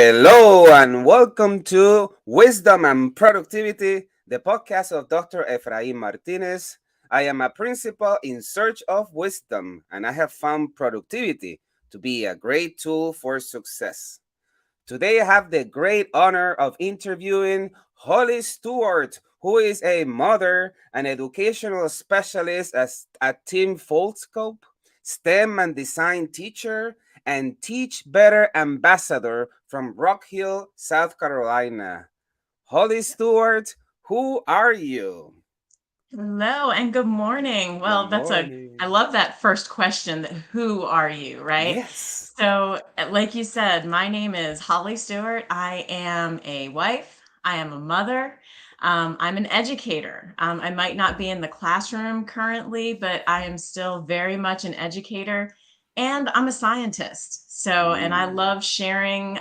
Hello and welcome to Wisdom and Productivity, the podcast of Dr. Efraim Martinez. I am a principal in search of wisdom, and I have found productivity to be a great tool for success. Today, I have the great honor of interviewing Holly Stewart, who is a mother and educational specialist at Team Foldscope, STEM and design teacher, and Teach Better ambassador from Rock Hill, South Carolina. Holly Stewart, who are you? Hello and good morning. Good Well, I morning. love that first question, that who are you, right? Yes. So, like you said, my name is Holly Stewart. I am a wife, I am a mother, I'm an educator. I might not be in the classroom currently, but I am still very much an educator, and I'm a scientist. And I Mm. love sharing.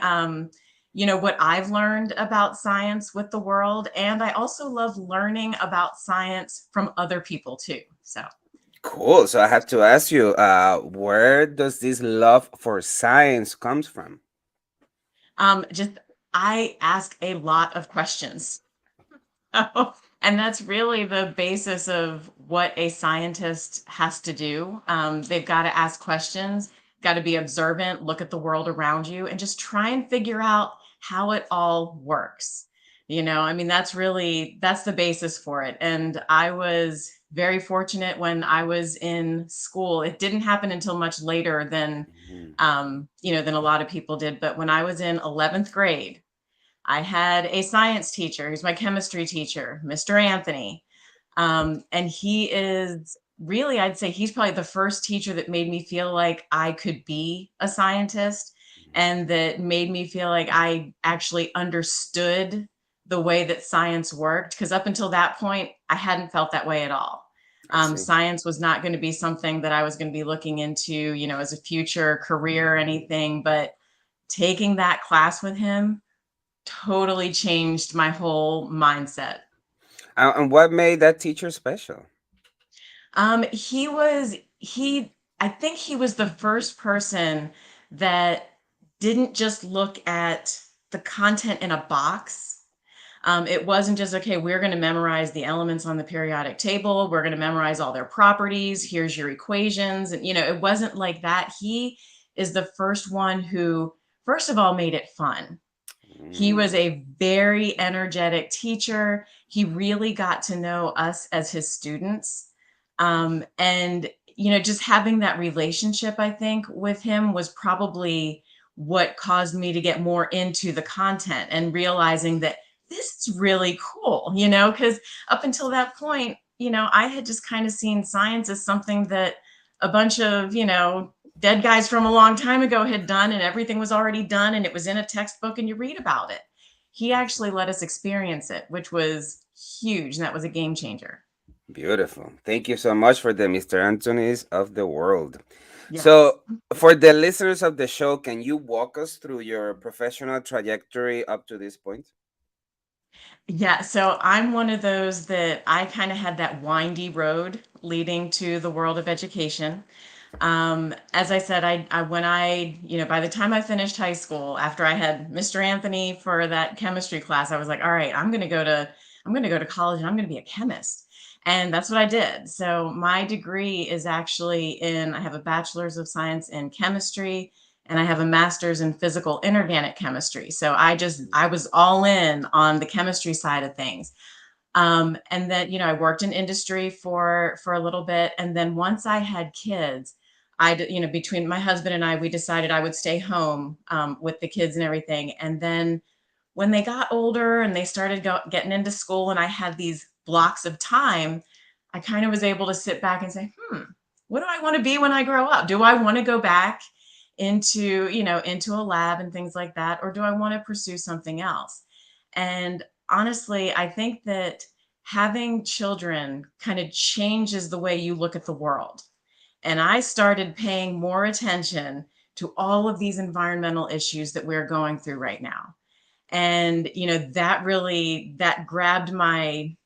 What I've learned about science with the world. And I also love learning about science from other people too. Cool. So I have to ask you, where does this love for science comes from? Just I ask a lot of questions. And that's really the basis of what a scientist has to do. They've got to ask questions, got to be observant, look at the world around you, and just try and figure out how it all works. That's the basis for it. And I was very fortunate when I was in school. It didn't happen until much later Mhm. than a lot of people did. But when I was in 11th grade, I had a science teacher who's my chemistry teacher, Mr. Anthony. And he is really, I'd say he's probably the first teacher that made me feel like I could be a scientist and that made me feel like I actually understood the way that science worked. Because up until that point, I hadn't felt that way at all. I see. Science was not going to be something that I was going to be looking into, as a future career or anything. But taking that class with him totally changed my whole mindset. And what made that teacher special? I think he was the first person that didn't just look at the content in a box. It wasn't just, okay, we're going to memorize the elements on the periodic table. We're going to memorize all their properties. Here's your equations. And, it wasn't like that. He is the first one who, first of all, made it fun. He was Mm, a very energetic teacher. He really got to know us as his students. And just having that relationship, I think, with him was probably what caused me to get more into the content and realizing that this is really cool, because up until that point, I had just kind of seen science as something that a bunch of, dead guys from a long time ago had done, and everything was already done and it was in a textbook and you read about it. He I see. actually let us experience it, which was huge, and that was a game changer. Beautiful. Thank you so much for the Mr. Anthony's of the world. Yes. So, for the listeners of the show, can you walk us through your professional trajectory up to this point? Yeah, so I'm one of those that I kind of had that windy road leading to the world of education. As I said, by the time I finished high school, after I had Mr. Anthony for that chemistry class, I was like, all right, I'm going to go to college and I'm going to be a chemist. And that's what I did. So my degree is I have a bachelor's of science in chemistry and I have a master's in physical inorganic chemistry. So I was all in on the chemistry side of things. And then, I worked in industry for a little bit. And then once I had kids, between my husband and I, we decided I would stay home with the kids and everything. And then when they got older and they started getting into school and I had these blocks of time, I kind of was able to sit back and say, what do I want to be when I grow up? Do I want to go back into a lab and things like that? Or do I want to pursue something else? And honestly, I think that having children kind of changes the way you look at the world. And I started paying more attention to all of these environmental issues that we're going through right now. And that grabbed my,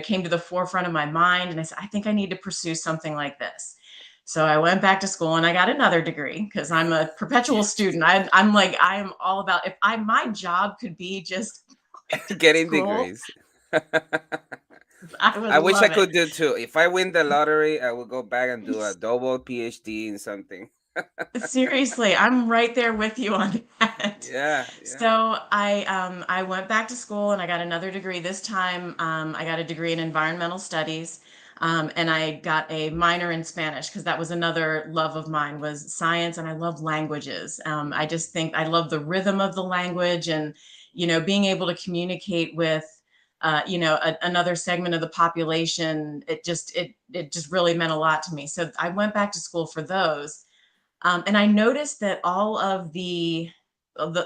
came to the forefront of my mind. And I said, I think I need to pursue something like this. So I went back to school and I got another degree because I'm a perpetual student. I'm like, I am all about, if I, my job could be just Getting school, degrees. I would I wish I love it. could do too. If I win the lottery, I will go back and do a double PhD in something. Seriously, I'm right there with you on that. Yeah, yeah. So I went back to school and I got another degree. This time I got a degree in environmental studies, and I got a minor in Spanish because that was another love of mine was science, and I love languages. I just think I love the rhythm of the language, and being able to communicate with another segment of the population. It just really meant a lot to me. So I went back to school for those. And I noticed that all of the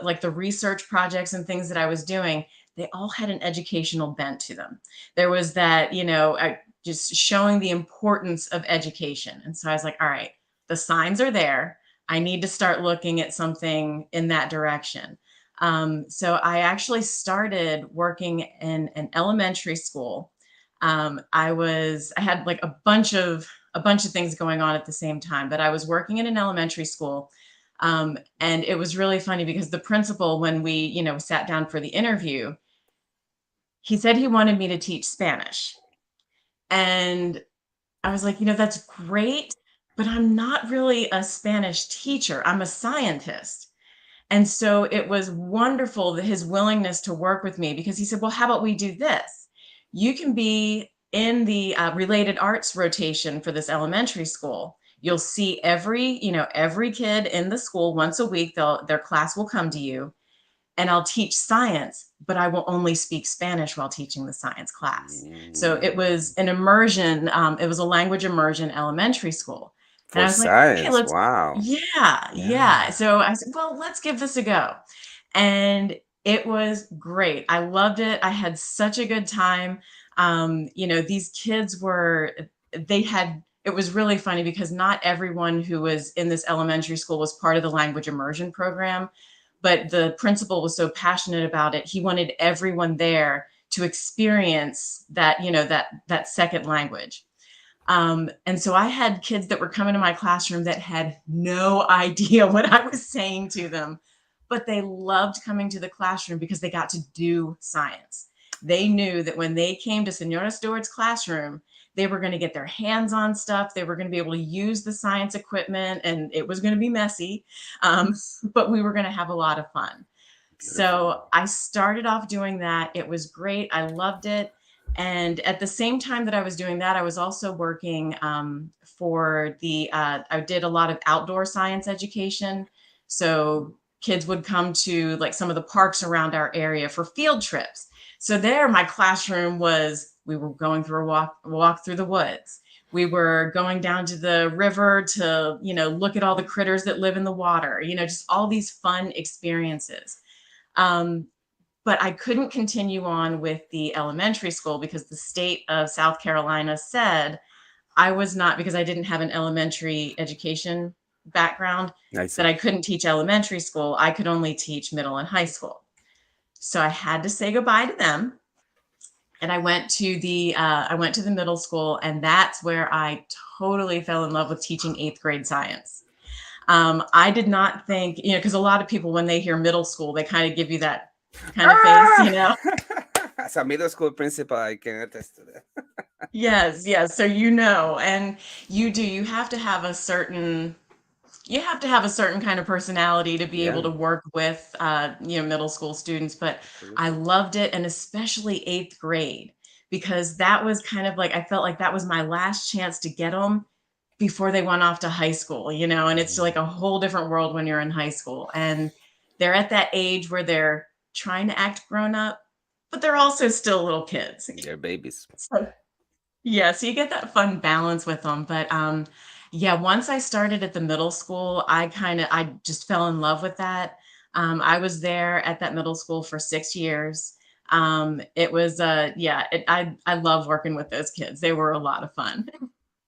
like the research projects and things that I was doing, they all had an educational bent to them. There was that, just showing the importance of education. And so I was like, all right, the signs are there. I need to start looking at something in that direction. So I actually started working in an elementary school. I had like a bunch of things going on at the same time, but I was working in an elementary school. And it was really funny because the principal, when we, sat down for the interview, he said he wanted me to teach Spanish. And I was like, that's great, but I'm not really a Spanish teacher. I'm a scientist. And so it was wonderful that his willingness to work with me, because he said, well, how about we do this? You can be in the related arts rotation for this elementary school. You'll see every kid in the school once a week. Their class will come to you, and I'll teach science, but I will only speak Spanish while teaching the science class. So it was Mm. an immersion. It was a language immersion elementary school. And For I was like, okay, science, let's, wow. yeah, yeah. Yeah. So I said, well, let's give this a go. And it was great. I loved it. I had such a good time. These kids it was really funny because not everyone who was in this elementary school was part of the language immersion program, but the principal was so passionate about it. He wanted everyone there to experience that second language. And so I had kids that were coming to my classroom that had no idea what I was saying to them, but they loved coming to the classroom because they got to do science. They knew that when they came to Senora Stewart's classroom, they were going to get their hands on stuff. They were going to be able to use the science equipment, and it was going to be messy, but we were going to have a lot of fun. So Beautiful. I started off doing that. It was great. I loved it. And at the same time that I was doing that, I was also working I did a lot of outdoor science education. So kids would come to like some of the parks around our area for field trips. So there, my classroom we were going through walk through the woods. We were going down to the river to, look at all the critters that live in the water, just all these fun experiences. Um, but I couldn't continue on with the elementary school because the state of South Carolina said I was not, because I didn't have an elementary education background, I that see. I couldn't teach elementary school. I could only teach middle and high school. So I had to say goodbye to them. And I went to the middle school, and that's where I totally fell in love with teaching eighth grade science. I did not think, because a lot of people, when they hear middle school, they kind of give you that kind of face, Ah! As a middle school principal, I can attest to that. Yes, yes. So and you have to have a certain kind of personality to be able Yeah, to work with middle school students. But I absolutely. loved it, and especially eighth grade, because that was kind of like, I felt like that was my last chance to get them before they went off to high school, and it's Mhm. like a whole different world when you're in high school. And they're at that age where they're trying to act grown up, but they're also still little kids. They're babies. So yeah, so you get that fun balance with them. But yeah, once I started at the middle school, I just fell in love with that. I was there at that middle school for 6 years. It was yeah, I love working with those kids. They were a lot of fun.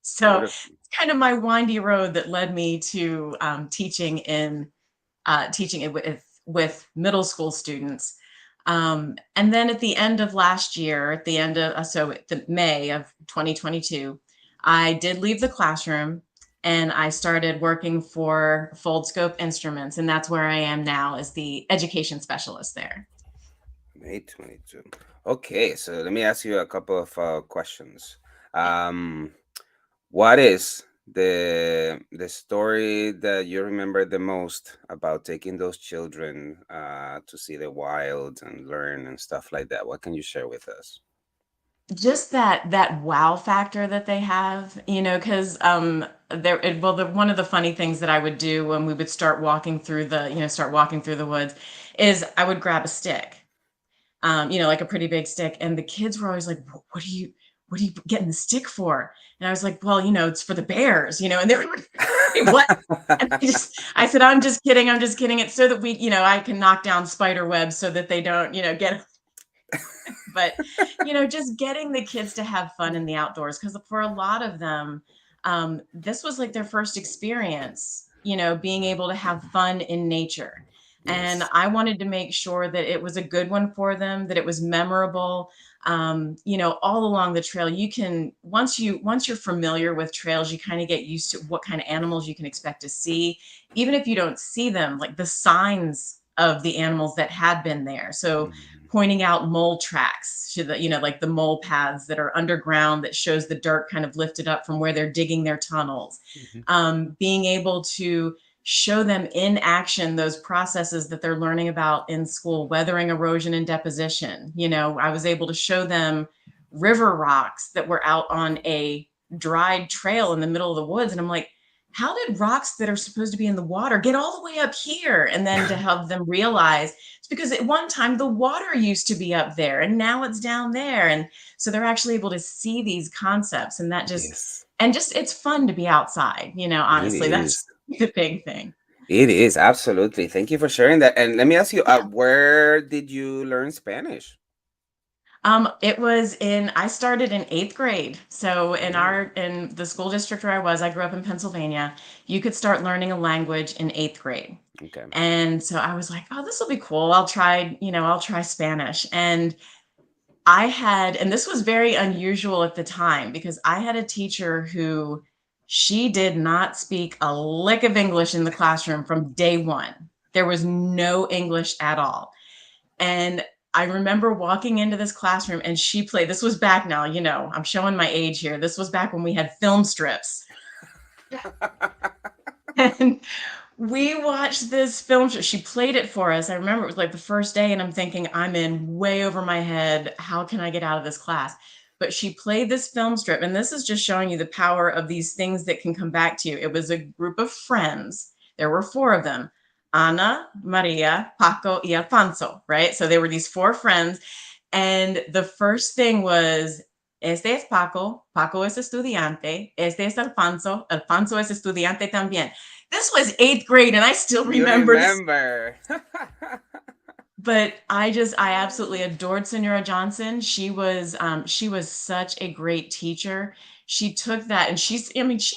So Beautiful. it's kind of my windy road that led me to teaching it with middle school students. And then at the end of last year, at the end of so the May of 2022, I did leave the classroom. and I started working for Foldscope Instruments, and that's where I am now as the education specialist there. May 22. Okay, so let me ask you a couple of questions. Yeah. Um, what is the story that you remember the most about taking those children to see the wild and learn and stuff like that? What can you share with us? Just that wow factor that they have, because one of the funny things that I would do when we would start walking through the woods, is I would grab a stick, like a pretty big stick. And the kids were always like, what are you getting the stick for? And I was like, well, it's for the bears, and they were like, "Wait, what?" And I said, I'm just kidding. It's so that I can knock down spider webs so that they don't, get, but just getting the kids to have fun in the outdoors, because for a lot of them, this was like their first experience, being able to have fun in nature. And Yes. I wanted to make sure that it was a good one for them, that it was memorable. All along the trail, you can once you're familiar with trails, you kind of get used to what kind of animals you can expect to see, even if you don't see them, like the signs of the animals that had been there. So Mhm. pointing out mole tracks to the, like the mole paths that are underground, that shows the dirt kind of lifted up from where they're digging their tunnels. Mhm. Being able to show them in action those processes that they're learning about in school, weathering, erosion, and deposition. I was able to show them river rocks that were out on a dried trail in the middle of the woods. And I'm like, how did rocks that are supposed to be in the water get all the way up here? And then to help them realize it's because at one time the water used to be up there and now it's down there. And so they're actually able to see these concepts, and that Yes, just it's fun to be outside, it honestly. is. That's the big thing. It is absolutely. Thank you for sharing that. And let me ask you, Yeah. where did you learn Spanish? It was I started in eighth grade. So Oh, in the school district where I grew up in Pennsylvania, you could start learning a language in eighth grade. okay. And so I was like, oh, this will be cool. I'll try Spanish. And this was very unusual at the time, because I had a teacher who she did not speak a lick of English in the classroom from day one. There was no English at all. And I remember walking into this classroom and she played, this was back now, I'm showing my age here. This was back when we had film strips. And we watched this film show. She played it for us. I remember it was like the first day, and I'm thinking, I'm in way over my head. How can I get out of this class? But she played this film strip, and this is just showing you the power of these things that can come back to you. It was a group of friends. There were four of them: Ana, Maria, Paco, y Alfonso, right? So they were these four friends. And the first thing was, este es Paco, Paco es estudiante, este es Alfonso, Alfonso es estudiante también. This was eighth grade, and I still You remember this. remember. But I absolutely adored Senora Johnson. She was such a great teacher. She took that, and she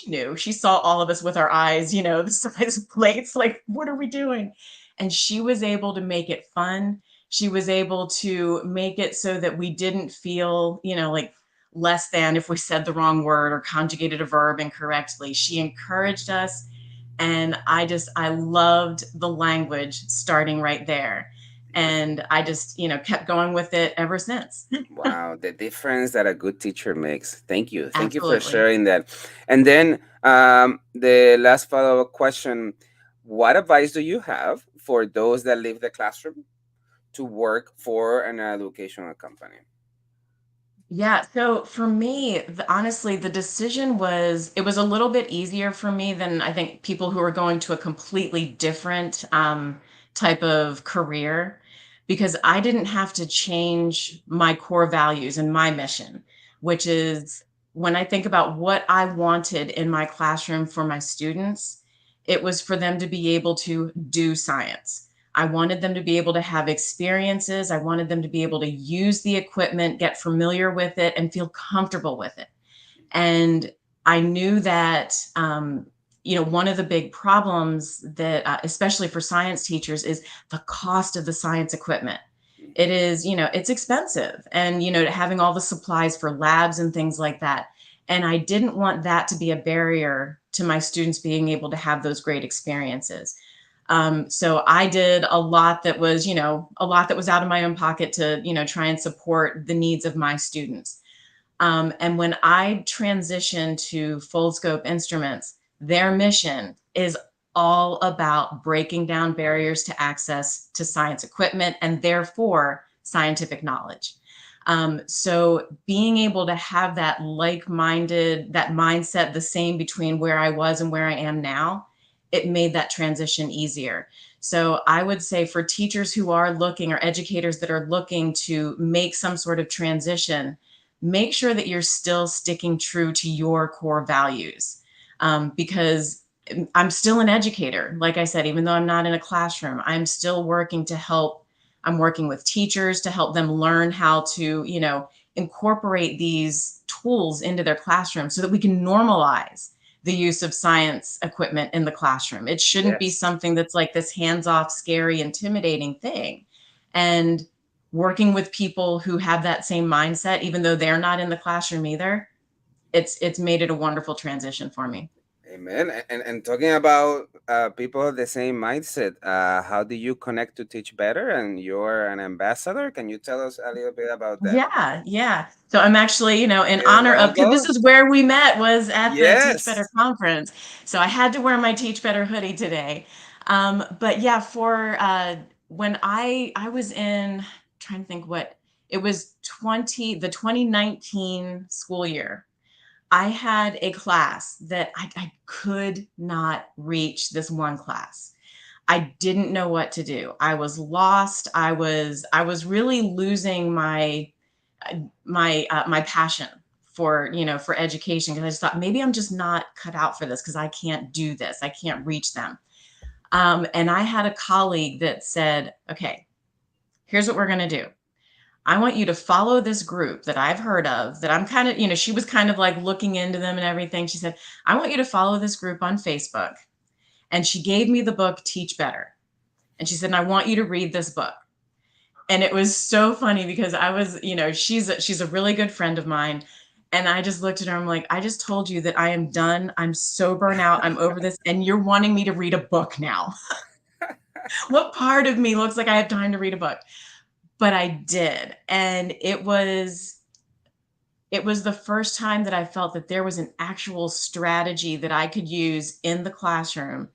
knew, she saw all of us with our eyes, the size of plates, like, what are we doing? And she was able to make it fun. She was able to make it so that we didn't feel, like less than if we said the wrong word or conjugated a verb incorrectly. She encouraged us, and I loved the language starting right there. And I just, kept going with it ever since. Wow, the difference that a good teacher makes. Thank you. Thank you for Absolutely. sharing that. And then the last follow-up question, what advice do you have for those that leave the classroom to work for an educational company? Yeah, so for me, honestly, the decision it was a little bit easier for me than I think people who are going to a completely different type of career, because I didn't have to change my core values and my mission, which is, when I think about what I wanted in my classroom for my students, it was for them to be able to do science. I wanted them to be able to have experiences. I wanted them to be able to use the equipment, get familiar with it, and feel comfortable with it. And I knew that, one of the big problems that, especially for science teachers, is the cost of the science equipment. It is, it's expensive, and, having all the supplies for labs and things like that. And I didn't want that to be a barrier to my students being able to have those great experiences. So I did a lot that was, a lot that was out of my own pocket to, try and support the needs of my students. And when I transitioned to Foldscope Instruments, their mission is all about breaking down barriers to access to science equipment and therefore scientific knowledge. So being able to have that like-minded, that mindset the same between where I was and where I am now, it made that transition easier. So I would say for teachers who are looking, or educators that are looking to make some sort of transition, make sure that you're still sticking true to your core values. Because I'm still an educator. Like I said, even though I'm not in a classroom, I'm still working to help. I'm working with teachers to help them learn how to, incorporate these tools into their classroom so that we can normalize the use of science equipment in the classroom. It shouldn't be Yes. something that's like this hands-off, scary, intimidating thing. And working with people who have that same mindset, even though they're not in the classroom either, it's made it a wonderful transition for me. Amen. And talking about people of the same mindset, how do you connect to teach better? And you're an ambassador. Can you tell us a little bit about that? Yeah, yeah. So I'm actually, in Yes, honor of, go, because this go. is where we met, was at the Teach Better Yes. conference. So I had to wear my Teach Better hoodie today. But yeah, for when I was in, trying to think what it was, the 2019 school year. I had a class that I could not reach, this one class. I didn't know what to do. I was lost. I was really losing my passion for, for education, because I just thought maybe I'm just not cut out for this because I can't do this. I can't reach them. And I had a colleague that said, "Okay, here's what we're going to do. I want you to follow this group that I've heard of, that I'm kind of, she was kind of like looking into them and everything. She said, I want you to follow this group on Facebook." And she gave me the book Teach Better. And she said, and I want you to read this book. And it was so funny because I was, she's a really good friend of mine. And I just looked at her. I'm like, I just told you that I am done. I'm so burnt out. I'm over this. And you're wanting me to read a book now. What part of me looks like I have time to read a book? But I did. And it was the first time that I felt that there was an actual strategy that I could use in the classroom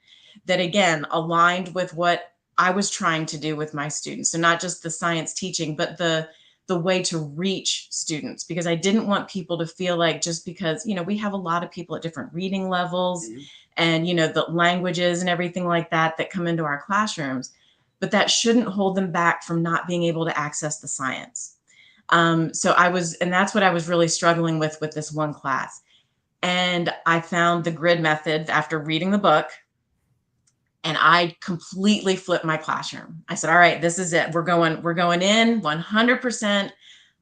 that, again, aligned with what I was trying to do with my students. So not just the science teaching, but the way to reach students, because I didn't want people to feel like, just because, we have a lot of people at different reading levels Mhm. and, the languages and everything like that come into our classrooms, but that shouldn't hold them back from not being able to access the science. So and that's what I was really struggling with this one class. And I found the grid method after reading the book, and I completely flipped my classroom. I said, all right, this is it. We're going in 100%.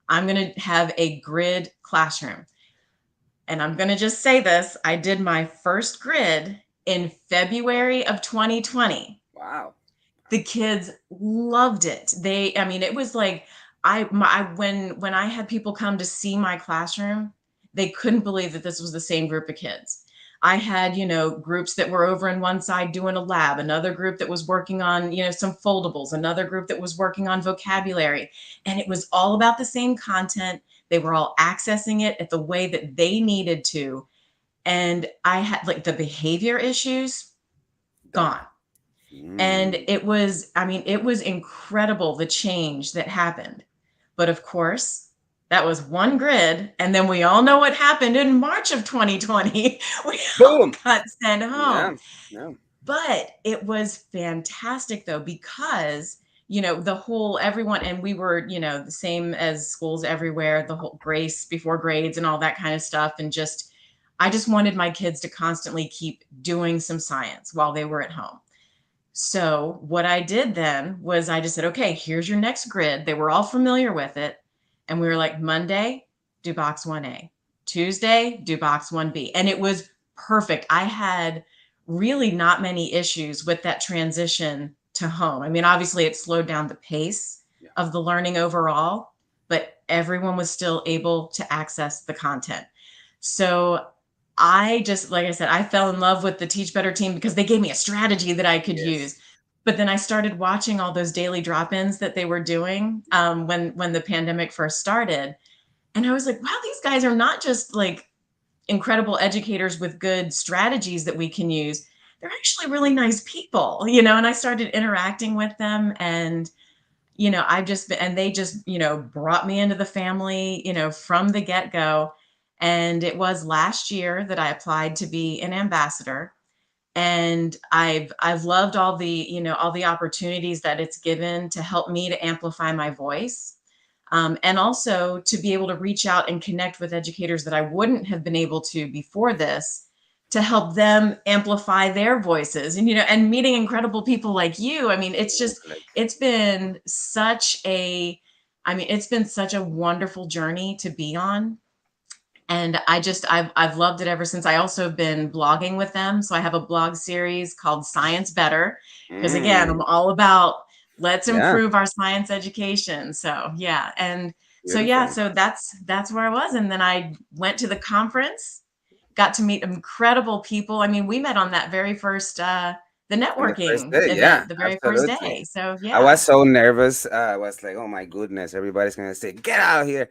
I'm going to have a grid classroom. And I'm going to just say this. I did my first grid in February of 2020. Wow. The kids loved it. I mean, it was like, when I had people come to see my classroom, they couldn't believe that this was the same group of kids. I had, groups that were over on one side doing a lab, another group that was working on, some foldables, another group that was working on vocabulary. And it was all about the same content. They were all accessing it at the way that they needed to. And I had, like, the behavior issues Done. gone. And Mm. it was incredible, the change that happened. But of course, that was one grid. And then we all know what happened in March of 2020. We all Boom. got sent home. Yeah. Yeah. But it was fantastic, though, because, the whole, everyone, and we were, the same as schools everywhere, the whole grace before grades and all that kind of stuff. And I just wanted my kids to constantly keep doing some science while they were at home. So what I did then was I just said, okay, here's your next grid. They were all familiar with it. And we were like, Monday, do box 1A. Tuesday, do box 1B. And it was perfect. I had really not many issues with that transition to home. I mean, obviously it slowed down the pace Yeah. of the learning overall, but everyone was still able to access the content. So I just, like I said, I fell in love with the Teach Better team because they gave me a strategy that I could Yes. use. But then I started watching all those daily drop-ins that they were doing when the pandemic first started, and I was like, wow, these guys are not just like incredible educators with good strategies that we can use. They're actually really nice people, and I started interacting with them, and I've just been, and they just, brought me into the family, from the get-go. And it was last year that I applied to be an ambassador. And I've loved all the opportunities that it's given to help me to amplify my voice. And also to be able to reach out and connect with educators that I wouldn't have been able to before this, to help them amplify their voices, and meeting incredible people like you. I mean, Like, it's been such a it's been such a wonderful journey to be on. And I've loved it ever since. I also have been blogging with them. So I have a blog series called Science Better, because again, I'm mm, all about let's yeah, improve our science education. So yeah. And so yeah, beautiful. so that's where I was. And then I went to the conference, got to meet incredible people. I mean, we met on that very first the On the first networking day, yeah, event, the very first absolutely. day. So I was yeah. so nervous. I was like, "Oh my goodness, everybody's gonna say, get out of here."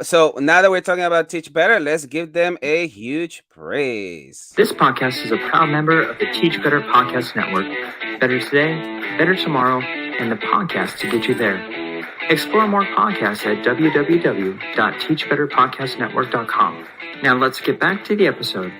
So now that we're talking about Teach Better, let's give them a huge praise. This podcast is a proud member of the Teach Better Podcast Network. Better today, better tomorrow, and the podcast to get you there. Explore more podcasts at www.teachbetterpodcastnetwork.com. Now let's get back to the episode.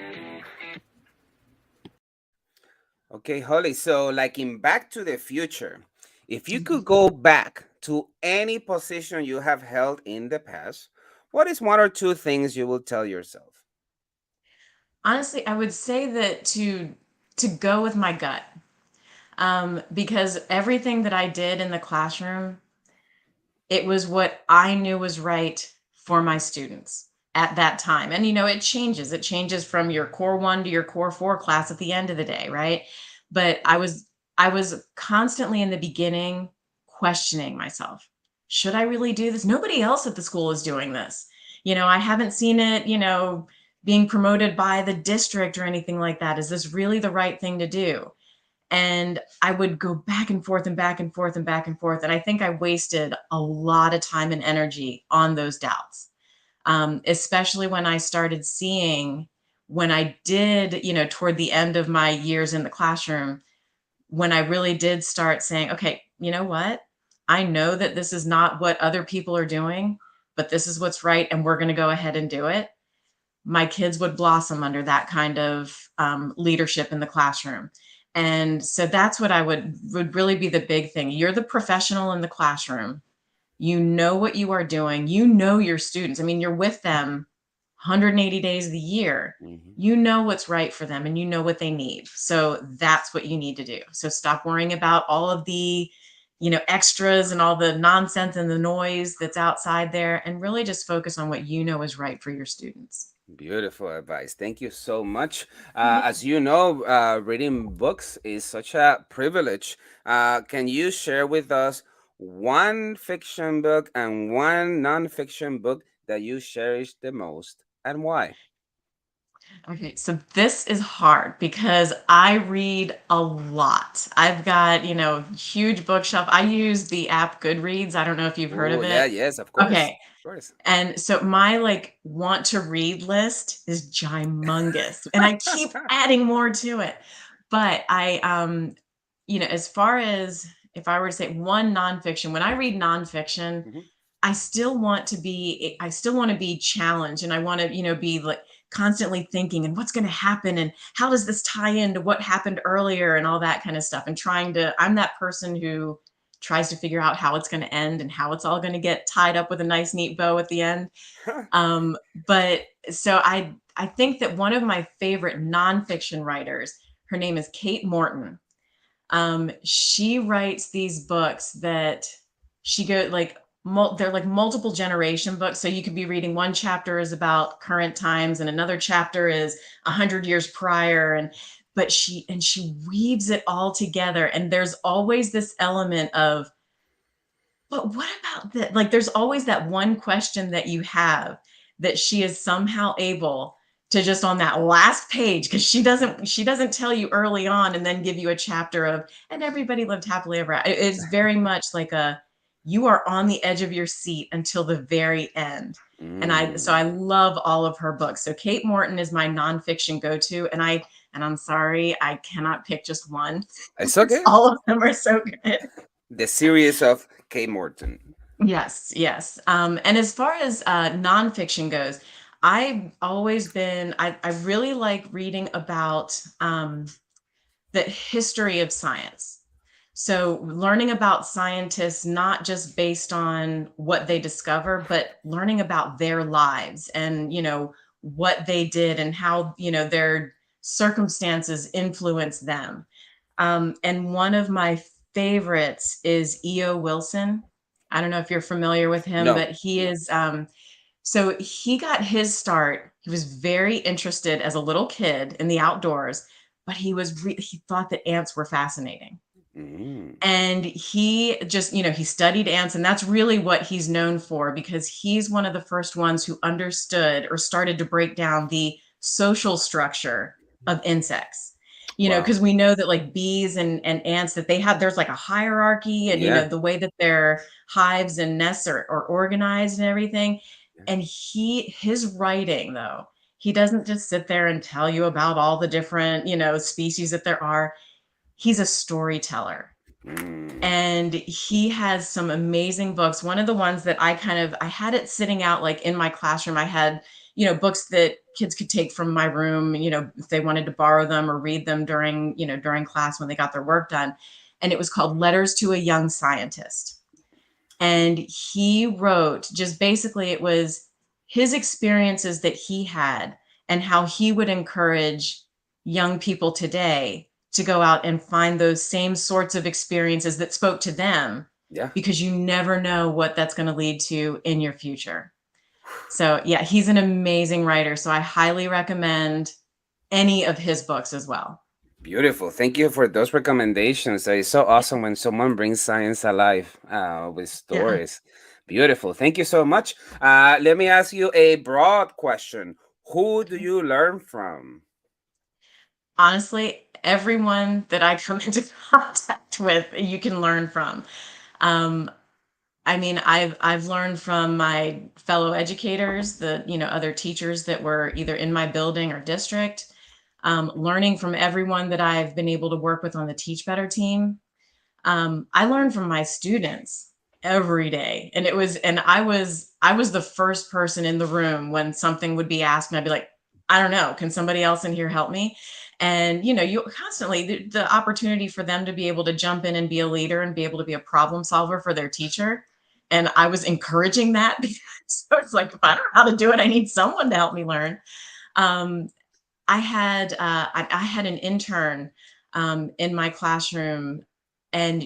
Okay, Holly. So, like in Back to the Future, if you could Mhm. go back to any position you have held in the past, what is one or two things you will tell yourself? Honestly, I would say that to go with my gut. Because everything that I did in the classroom, it was what I knew was right for my students at that time. And it changes. It changes from your core 1 to your core 4 class at the end of the day, right? But I was constantly in the beginning questioning myself. Should I really do this? Nobody else at the school is doing this. I haven't seen it, being promoted by the district or anything like that. Is this really the right thing to do? And I would go back and forth and back and forth and back and forth. And I think I wasted a lot of time and energy on those doubts, especially when I started seeing, when I did, toward the end of my years in the classroom, when I really did start saying, okay, you know what? I know that this is not what other people are doing, but this is what's right. And we're going to go ahead and do it. My kids would blossom under that kind of leadership in the classroom. And so that's what I would really be the big thing. You're the professional in the classroom. You know what you are doing. You know your students. I mean, you're with them 180 days of the year. Mhm. You know what's right for them and you know what they need. So that's what you need to do. So stop worrying about all of the extras and all the nonsense and the noise that's outside there, and really just focus on what you know is right for your students. Beautiful advice. Thank you so much. Yeah. As you know, reading books is such a privilege. Can you share with us one fiction book and one nonfiction book that you cherish the most and why? Okay, so this is hard because I read a lot. I've got, huge bookshelf. I use the app Goodreads. I don't know if you've heard Oh, of yeah, it. yes, of course. Okay. Of course. And so my like want to read list is gymongous, and I keep adding more to it. But as far as if I were to say one nonfiction, when I read nonfiction, Mhm. I still want to be challenged, and I want to, be like constantly thinking and what's going to happen and how does this tie into what happened earlier and all that kind of stuff, and I'm that person who tries to figure out how it's going to end and how it's all going to get tied up with a nice neat bow at the end. But so I think that one of my favorite nonfiction writers, her name is Kate Morton. She writes these books that she go like they're like multiple generation books. So you could be reading, one chapter is about current times and another chapter is 100 years prior, and she weaves it all together. And there's always this element of, but what about that? Like, there's always that one question that you have that she is somehow able to just on that last page, because she doesn't tell you early on and then give you a chapter of and everybody lived happily ever after. It's very much like a you are on the edge of your seat until the very end. And I Mm. love all of her books. So Kate Morton is my nonfiction go-to, and I'm sorry, I cannot pick just one. It's okay. All of them are so good. The series of Kay Morton. Yes, yes. And as far as nonfiction goes, I really like reading about the history of science. So learning about scientists, not just based on what they discover, but learning about their lives and, what they did and how, their circumstances influence them. And one of my favorites is E.O. Wilson. I don't know if you're familiar with him, No. but he is, so he got his start. He was very interested as a little kid in the outdoors, but he thought that ants were fascinating. Mm. And he just, he studied ants, and that's really what he's known for, because he's one of the first ones who understood or started to break down the social structure of insects. Wow. Because we know that like bees and ants, that there's like a hierarchy, and Yeah. the way that their hives and nests are organized and everything. Yeah. And his writing, though, he doesn't just sit there and tell you about all the different, species that there are. He's a storyteller, Mm. and he has some amazing books. One of the ones that I had it sitting out like in my classroom. I had, books that kids could take from my room, if they wanted to borrow them or read them during class when they got their work done. And it was called Letters to a Young Scientist. And he wrote, just basically, it was his experiences that he had and how he would encourage young people today to go out and find those same sorts of experiences that spoke to them, Yeah. because you never know what that's going to lead to in your future. So yeah, he's an amazing writer, so I highly recommend any of his books as well. Beautiful. Thank you for those recommendations. It's so awesome when someone brings science alive with Yeah. stories. Beautiful. Thank you so much. Let me ask you a broad question. Who do Okay. you learn from? Honestly, everyone that I come into contact with, you can learn from. Um, I mean, I've learned from my fellow educators, the other teachers that were either in my building or district. Learning from everyone that I've been able to work with on the Teach Better team. I learn from my students every day, and I was the first person in the room when something would be asked, and I'd be like, I don't know, can somebody else in here help me? And you constantly the opportunity for them to be able to jump in and be a leader and be able to be a problem solver for their teacher. And I was encouraging that so it's like, if I don't know how to do it, I need someone to help me learn. Um, I had an intern in my classroom, and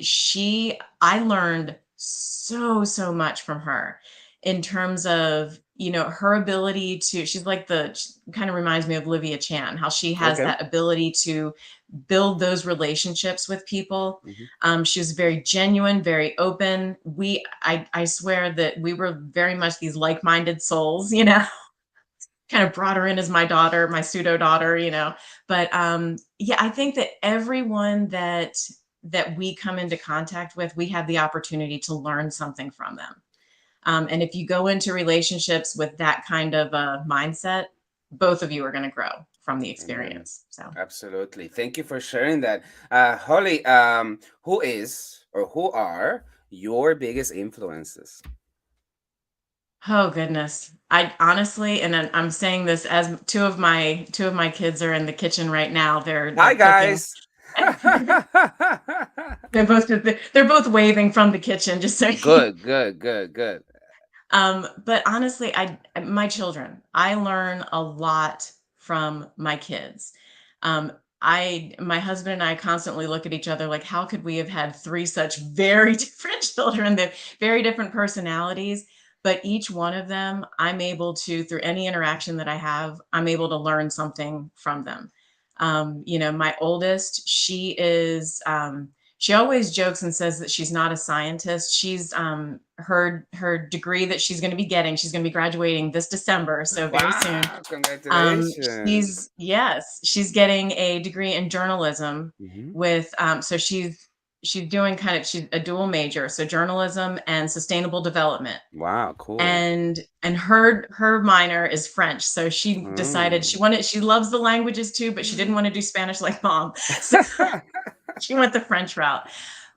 I learned so much from her in terms of her ability to. She's like she kind of reminds me of Livia Chan, how she has Okay. that ability to build those relationships with people. Mhm. She was very genuine, very open. I swear that we were very much these like-minded souls, kind of brought her in as my daughter, my pseudo daughter, But yeah, I think that everyone that we come into contact with, we have the opportunity to learn something from them. And if you go into relationships with that kind of a mindset, both of you are going to grow from the Amen. experience. So, Absolutely. Thank you for sharing that. Holly, who is or who are your biggest influences? oh goodness, I honestly, and I'm saying this as two of my kids are in the kitchen right now. They're Hi, cooking. guys. They're both waving from the kitchen, just so Good, good, good, good. But honestly, my children, I learn a lot from my kids. My husband and I constantly look at each other like, how could we have had three such very different children that very different personalities? But each one of them, I'm able to, through any interaction that I have, I'm able to learn something from them. My oldest, she always jokes and says that she's not a scientist. She's her degree that she's going to be getting. She's going to be graduating this December, so very soon. Wow, congratulations. She's getting a degree in journalism Hmm. with so she's doing she's a dual major, so journalism and sustainable development. Wow, cool. And her minor is French, so she decided Mm. she loves the languages too, but she didn't want to do Spanish like mom. So she went the French route.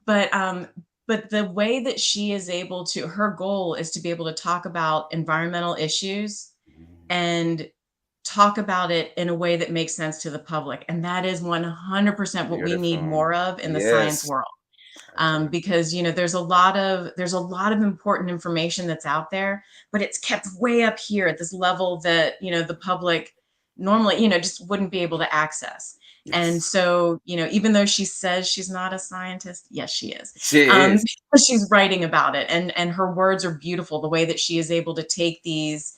But but the way that she is able to, her goal is to be able to talk about environmental issues and talk about it in a way that makes sense to the public. And that is 100% what we need Beautiful. more of in the science Yes. world. Okay. Because there's a lot of important information that's out there, but it's kept way up here at this level that the public normally just wouldn't be able to access. And Yes. so even though she says she's not a scientist, yes, she is. She um, is. she's writing about it, and her words are beautiful. The way that she is able to take these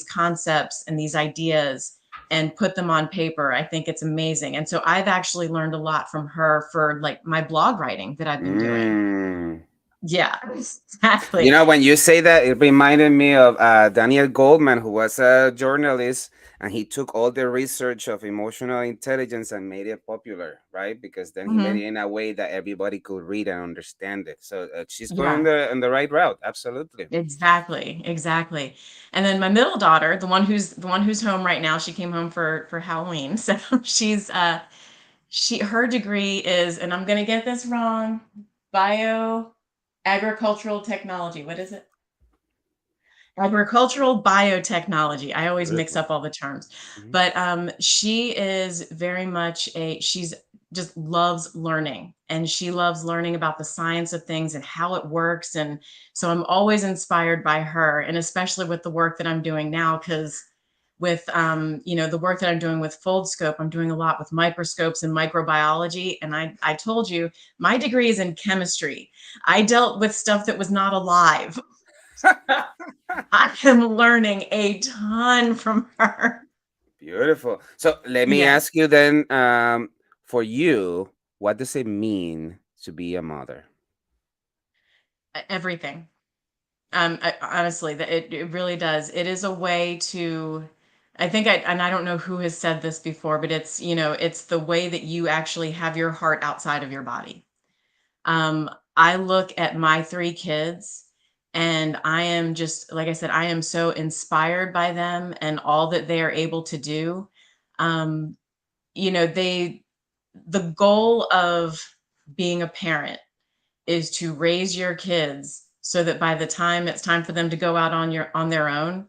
concepts and these ideas and put them on paper, I think it's amazing. And so I've actually learned a lot from her for like my blog writing that I've been doing. Mm. Yeah, You exactly. know, when you say that, it reminded me of Daniel Goldman, who was a journalist, and he took all the research of emotional intelligence and made it popular, right? Because then he made Hmm. it in a way that everybody could read and understand it. So she's going Yeah, the right route. Absolutely. exactly, exactly. And then my middle daughter, the one who's home right now, she came home for Halloween. So her degree is, and I'm gonna get this wrong, bio agricultural technology. What is it? Agricultural biotechnology. I always mix Beautiful. up all the terms. Mhm. But she is very much she's just loves learning, and she loves learning about the science of things and how it works. And so I'm always inspired by her, and especially with the work that I'm doing now, because with the work that I'm doing with Foldscope, I'm doing a lot with microscopes and microbiology. And I told you my degree is in chemistry. I dealt with stuff that was not alive. I am learning a ton from her. Beautiful. So let me Yes, ask you then, for you, what does it mean to be a mother? everything. Honestly, that it really does. It is a way to. I don't know who has said this before, but it's the way that you actually have your heart outside of your body. I look at my three kids, and I am just, like I said, I am so inspired by them and all that they are able to do. Um, they the goal of being a parent is to raise your kids so that by the time it's time for them to go out on their own,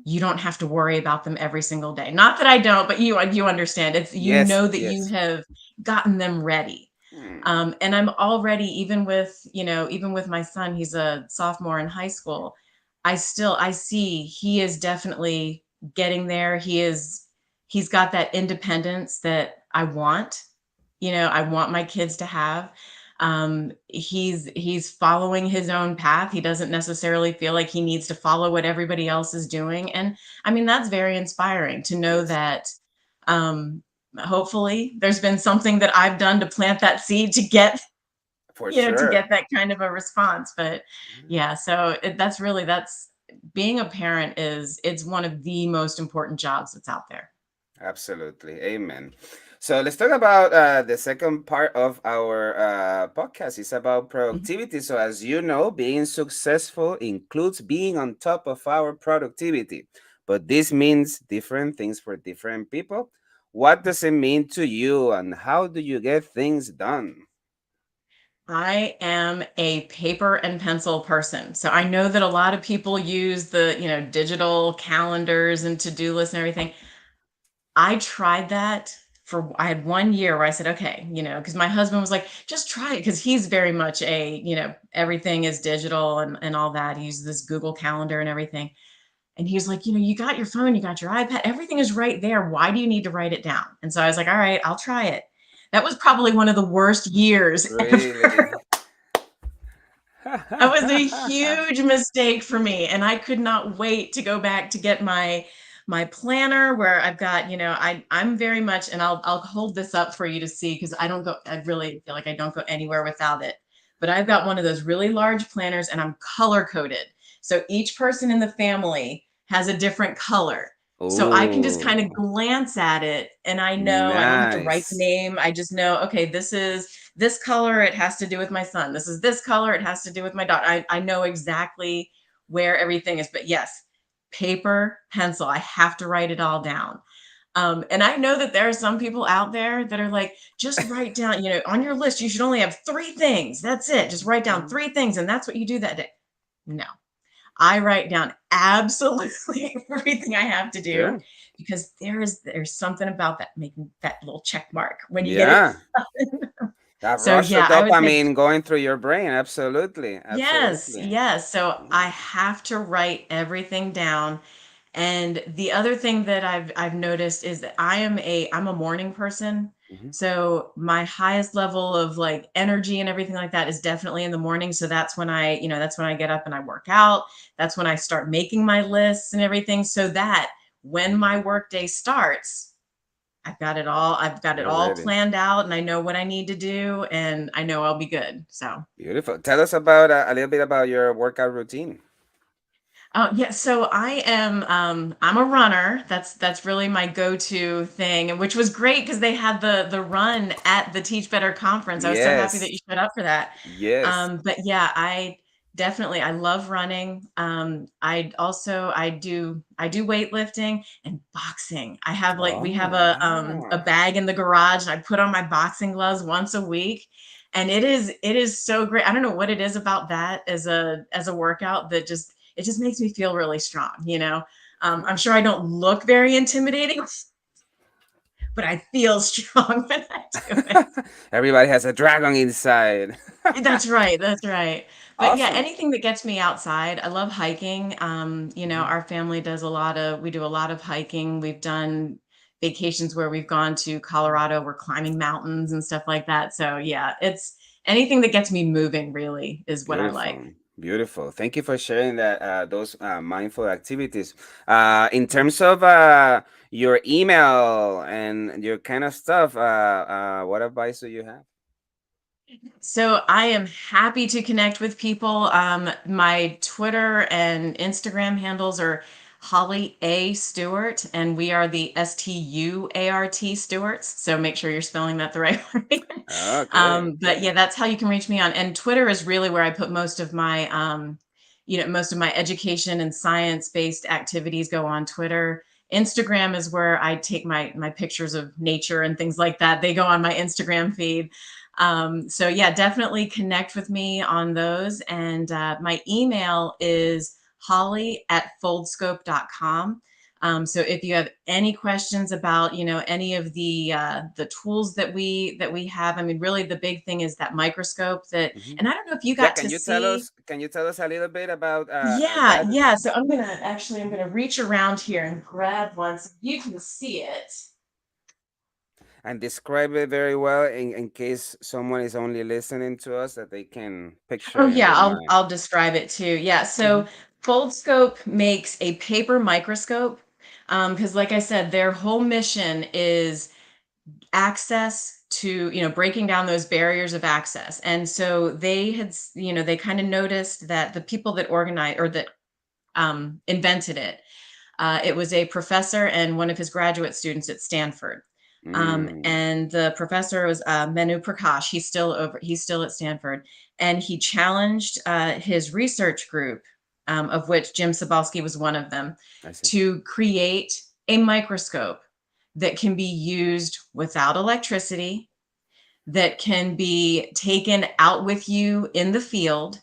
you don't have to worry about them every single day. Not that I don't, but you understand. It's, Yes, that you yes. have gotten them ready. Hmm. And I'm already, even with my son, he's a sophomore in high school. I see he is definitely getting there. He's got that independence that I want. I want my kids to have. He's following his own path. He doesn't necessarily feel like he needs to follow what everybody else is doing. And I mean, that's very inspiring to know Yes, that um hopefully there's been something that I've done to plant that seed to get, for to sure. get that kind of a response. But yeah, so that's being a parent it's one of the most important jobs that's out there. Absolutely. Amen. So let's talk about the second part of our podcast. It's about Mhm. productivity. So, as you know, being successful includes being on top of our productivity. But this means different things for different people. What does it mean to you, and how do you get things done? I am a paper and pencil person. So I know that a lot of people use the, digital calendars and to-do lists and everything. I tried that I had 1 year where I said, okay, because my husband was like, just try it. Because he's very much everything is digital and all that. He uses this Google Calendar and everything. And he's like, you got your phone, you got your iPad, everything is right there. Why do you need to write it down? And so I was like, all right, I'll try it. That was probably one of the worst years ever. Really? That was a huge mistake for me, and I could not wait to go back to get my my planner where I've got, I'm very much, and I'll hold this up for you to see because I really feel like I don't go anywhere without it. But I've got one of those really large planners and I'm color coded. So each person in the family has a different color. So I can just kind of Oh, glance at it and I know I don't have to write the nice. name. I just know, okay, this is this color, it has to do with my son. This is this color, it has to do with my daughter. I know exactly where everything is. But yes, paper, pencil, I have to write it all down. And I know that there are some people out there that are like, just write down, on your list, you should only have three things. That's it. Just write down Mhm. three things. And that's what you do that day. No, I write down absolutely everything I have to do Sure. because there's something about that making that little check mark when you get it Yeah. done. That So rush of yeah, I would say dopamine going through your brain. Absolutely. yes, Absolutely. yes. So I Yeah. have to write everything down. And the other thing that I've noticed is that I'm a morning person. Mhm. So my highest level of like energy and everything like that is definitely in the morning. So that's when I get up and I work out. That's when I start making my lists and everything so that when my work day starts, I've got it You're all ready. planned out and I know what I need to do and I know I'll be good. So Beautiful. Tell us about a little bit about your workout routine. oh yeah, so I'm a runner. That's really my go-to thing, and which was great because they had the run at the Teach Better conference. I was so happy that Yes. you showed up for that. Yes. But yeah, I love running. I do weightlifting and boxing. We have Oh, a wow. bag in the garage and I put on my boxing gloves once a week. And it is so great. I don't know what it is about that as a workout that just makes me feel really strong. I'm Cool. sure I don't look very intimidating, but I feel strong when I do it. Everybody has a dragon inside. That's right, that's right. But yeah, Awesome. anything that gets me outside. I love hiking. Mhm. Our family we do a lot of hiking. We've done vacations where we've gone to Colorado, we're climbing mountains and stuff like that. So yeah, it's anything that gets me moving really is what I like. Beautiful. Beautiful. Thank you for sharing that those mindful activities. In terms of your email and your kind of stuff, what advice do you have? So I am happy to connect with people. My Twitter and Instagram handles are Holly A. Stewart, and we are the Stuart Stewarts. So make sure you're spelling that the right way. Okay, But yeah, okay. that's how you can reach me on. And Twitter is really where I put most of my education and science-based activities go on Twitter. Instagram is where I take my pictures of nature and things like that. They go on my Instagram feed. So yeah, definitely connect with me on those. And my email is holly@foldscope.com. So if you have any questions about, any of the tools that we have, I mean, really the big thing is that microscope Mhm. and I don't know if you Yeah, got to see. can you tell us a little bit about Yeah, that yeah. So I'm gonna reach around here and grab one so you can see it. and describe it very well in case someone is only listening to us that they can picture Oh in yeah, their I'll mind? I'll describe it too. Yeah, so Mhm. Foldscope makes a paper microscope because, like I said, their whole mission is access to breaking down those barriers of access. And so they kind of noticed that the people that organized or that invented it. It was a professor and one of his graduate students at Stanford. Mm, And the professor was Manu Prakash. He's still at Stanford, and he challenged his research group, of which Jim Sobalski was one of them, I see. to create a microscope that can be used without electricity, that can be taken out with you in the field,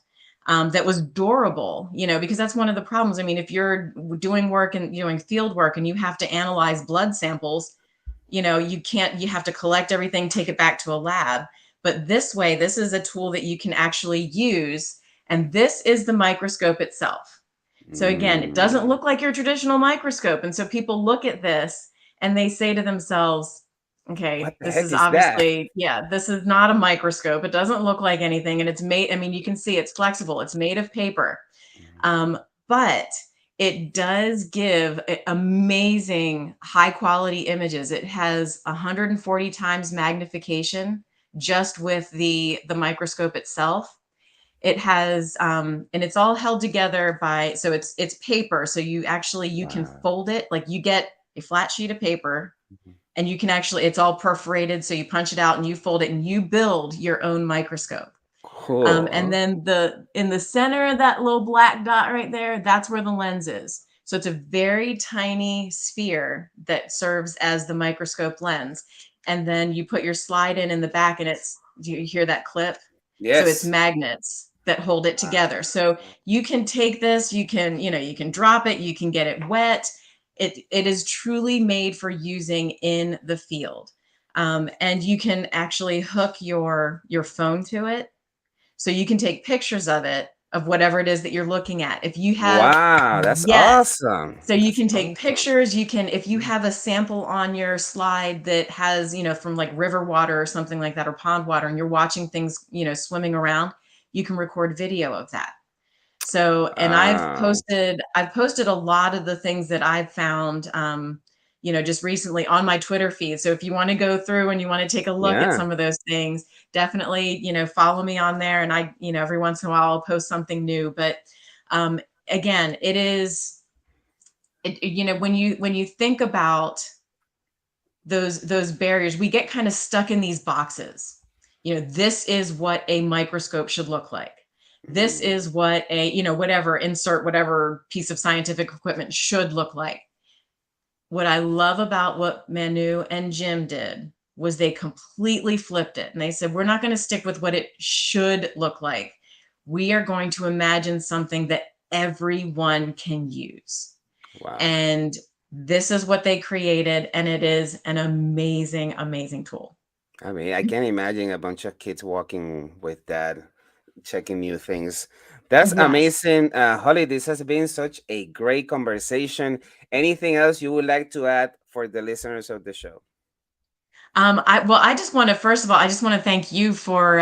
that was durable, because that's one of the problems. I mean, if you're doing work and doing field work and you have to analyze blood samples, you have to collect everything, take it back to a lab. But this is a tool that you can actually use. And this is the microscope itself. So again, it doesn't Mm. look like your traditional microscope. And so people look at this and they say to themselves, What okay, the this heck is is that? obviously, yeah, this is not a microscope. It doesn't look like anything. And it's made, I mean, you can see it's flexible, it's made of paper. Mm. Um, but it does give amazing high quality images. It has 140 times magnification just with the microscope itself. It has and it's all held together by, so it's paper, so you can Wow. fold it, like you get a flat sheet of paper, Mhm. and you can actually, it's all perforated, so you punch it out and you fold it and you build your own microscope. And Cool. then in the center of that little black dot right there, that's where the lens is. So it's a very tiny sphere that serves as the microscope lens. And then you put your slide in the back, and do you hear that clip? So it's Yes. magnets that hold it Wow. together. So you can take this, you can drop it, you can get it wet. It is truly made for using in the field. And you can actually hook your phone to it, so you can take pictures of it, of whatever it is that you're looking at. If you have, Wow, that's yes. awesome. So you That's can take awesome. pictures. You can, if you have a sample on your slide that has, from like river water or something like that, or pond water, and you're watching things, swimming around, you can record video of that. So, and Wow. I've posted a lot of the things that I've found, just recently on my Twitter feed. So if you want to go through and you want to take a look at Yeah. some of those things, definitely, follow me on there. And every once in a while I'll post something new. But um, again, when you think about those barriers, we get kind of stuck in these boxes. This is what a microscope should look like. This Mm. is what a, insert whatever piece of scientific equipment should look like. What I love about what Manu and Jim did was they completely flipped it. And they said, we're not going to stick with what it should look like. We are going to imagine something that everyone can use. Wow. And this is what they created. And it is an amazing, amazing tool. I mean, I can't imagine a bunch of kids walking with that, checking new things. That's Yes. amazing. Holly, this has been such a great conversation. Anything else you would like to add for the listeners of the show? I just want to, first of all, I just want to thank you for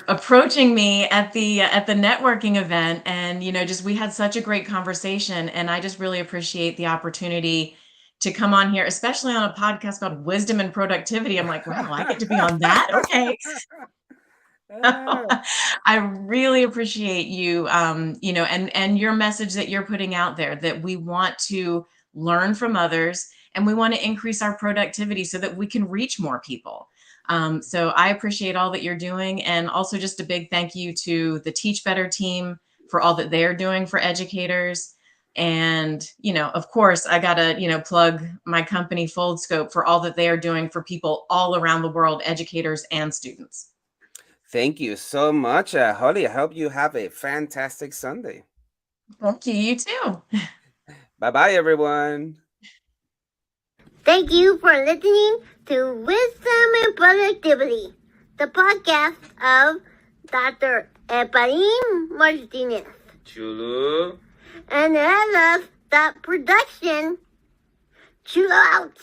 approaching me at the networking event, and just, we had such a great conversation, and I just really appreciate the opportunity to come on here, especially on a podcast called Wisdom and Productivity. I'm like, wow, I get to be on that. Okay. Ah, I really appreciate you, and your message that you're putting out there, that we want to learn from others and we want to increase our productivity so that we can reach more people. So I appreciate all that you're doing, and also just a big thank you to the Teach Better team for all that they're doing for educators. And, of course, I gotta, plug my company Foldscope for all that they are doing for people all around the world, educators and students. thank you so much, Holly. I hope you have a fantastic Sunday. Thank you. You too. Bye bye, everyone. Thank you for listening to Wisdom and Productivity, the podcast of Dr. Efraín Martinez Chulu. and LF Production. Chill out.